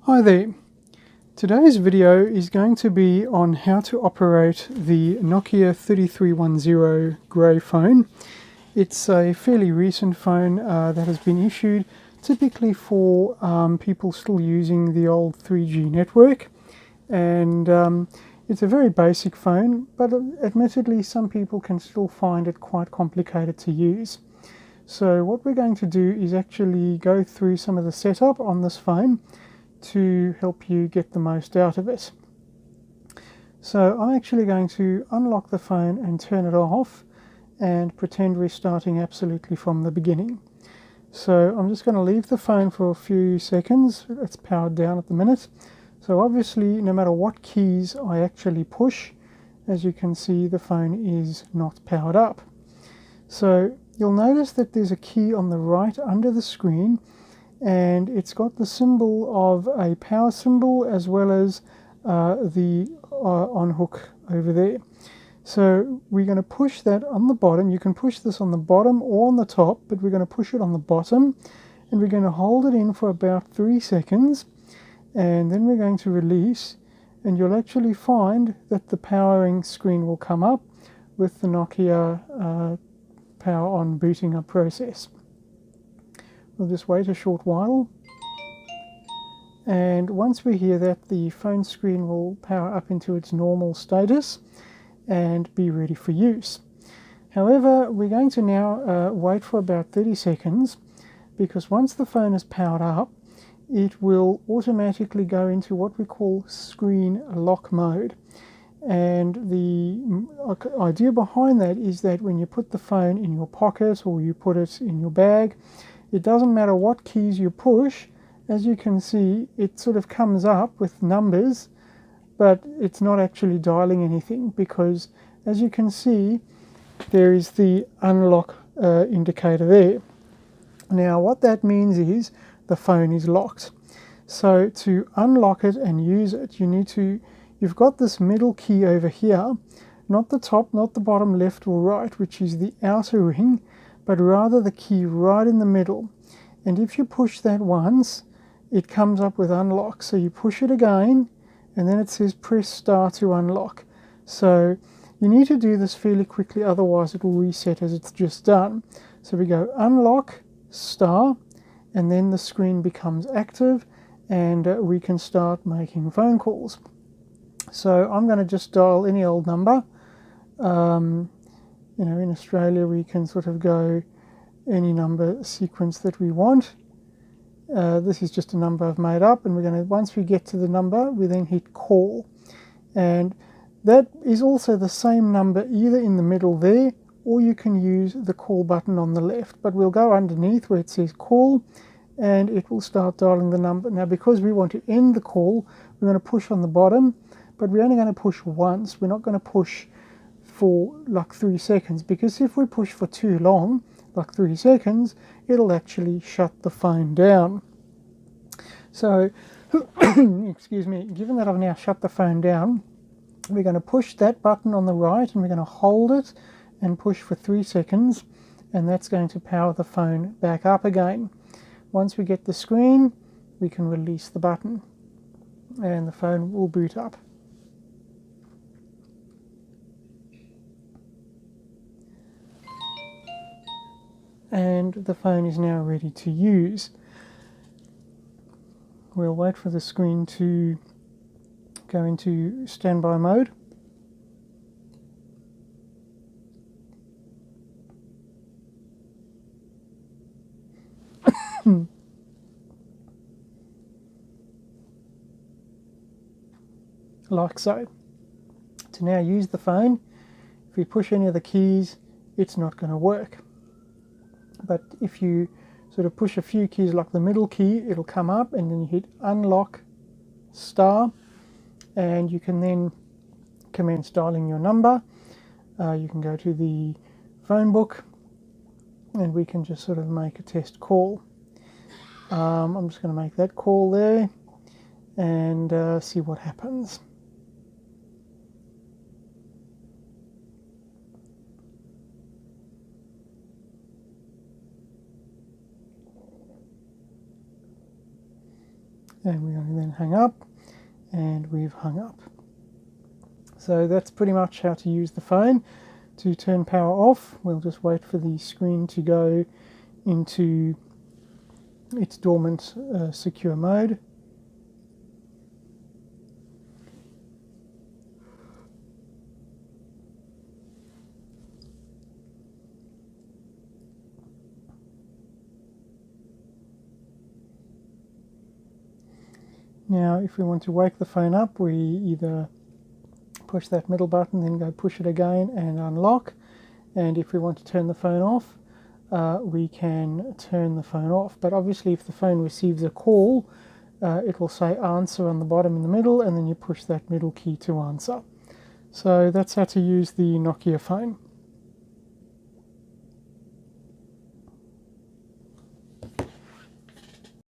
Hi there. Today's video is going to be on how to operate the Nokia 3310 grey phone. It's a fairly recent phone that has been issued typically for people still using the old 3G network, and it's a very basic phone, but admittedly some people can still find it quite complicated to use. So what we're going to do is actually go through some of the setup on this phone to help you get the most out of it. So I'm actually going to unlock the phone and turn it off and pretend we're starting absolutely from the beginning. So I'm just going to leave the phone for a few seconds. It's powered down at the minute. So obviously no matter what keys I actually push, as you can see, the phone is not powered up. So you'll notice that there's a key on the right under the screen, and it's got the symbol of a power symbol as well as the on hook over there. So we're going to push that on the bottom. You can push this on the bottom or on the top, but we're going to push it on the bottom, and we're going to hold it in for about 3 seconds, and then we're going to release, and you'll actually find that the powering screen will come up with the Nokia power on booting up process. We'll just wait a short while, and once we hear that, the phone screen will power up into its normal status and be ready for use. However, we're going to now wait for about 30 seconds, because once the phone is powered up, it will automatically go into what we call screen lock mode. And the idea behind that is that when you put the phone in your pocket or you put it in your bag, it doesn't matter what keys you push. As you can see, it sort of comes up with numbers, but it's not actually dialing anything, because as you can see, there is the unlock indicator there. Now what that means is the phone is locked. So to unlock it and use it, you've got this middle key over here, not the top, not the bottom left or right, which is the outer ring, but rather the key right in the middle. And if you push that once, it comes up with unlock. So you push it again, and then it says press star to unlock. So you need to do this fairly quickly, otherwise it will reset as it's just done. So we go unlock, star, and then the screen becomes active, and we can start making phone calls. So I'm going to just dial any old number. In Australia we can sort of go any number sequence that we want. This is just a number I've made up, and once we get to the number, we then hit call. And that is also the same number either in the middle there, or you can use the call button on the left. But we'll go underneath where it says call, and it will start dialing the number. Now because we want to end the call, we're going to push on the bottom, but we're only going to push once. We're not going to push for like 3 seconds, because if we push for too long, like 3 seconds, it'll actually shut the phone down. So excuse me, given that I've now shut the phone down, we're going to push that button on the right, and we're going to hold it and push for 3 seconds, and that's going to power the phone back up again. Once we get the screen, we can release the button and the phone will boot up. And the phone is now ready to use. We'll wait for the screen to go into standby mode. Like so. To now use the phone, if we push any of the keys, it's not going to work. But if you sort of push a few keys like the middle key, it'll come up, and then you hit unlock, star, and you can then commence dialing your number. You can go to the phone book, and we can just sort of make a test call. I'm just going to make that call there and see what happens. and we're going to then hang up, and we've hung up. So that's pretty much how to use the phone. To turn power off, we'll just wait for the screen to go into its dormant secure mode. Now if we want to wake the phone up, we either push that middle button, then go push it again and unlock. And if we want to turn the phone off, we can turn the phone off. But obviously if the phone receives a call, it will say answer on the bottom in the middle, and then you push that middle key to answer. So that's how to use the Nokia phone.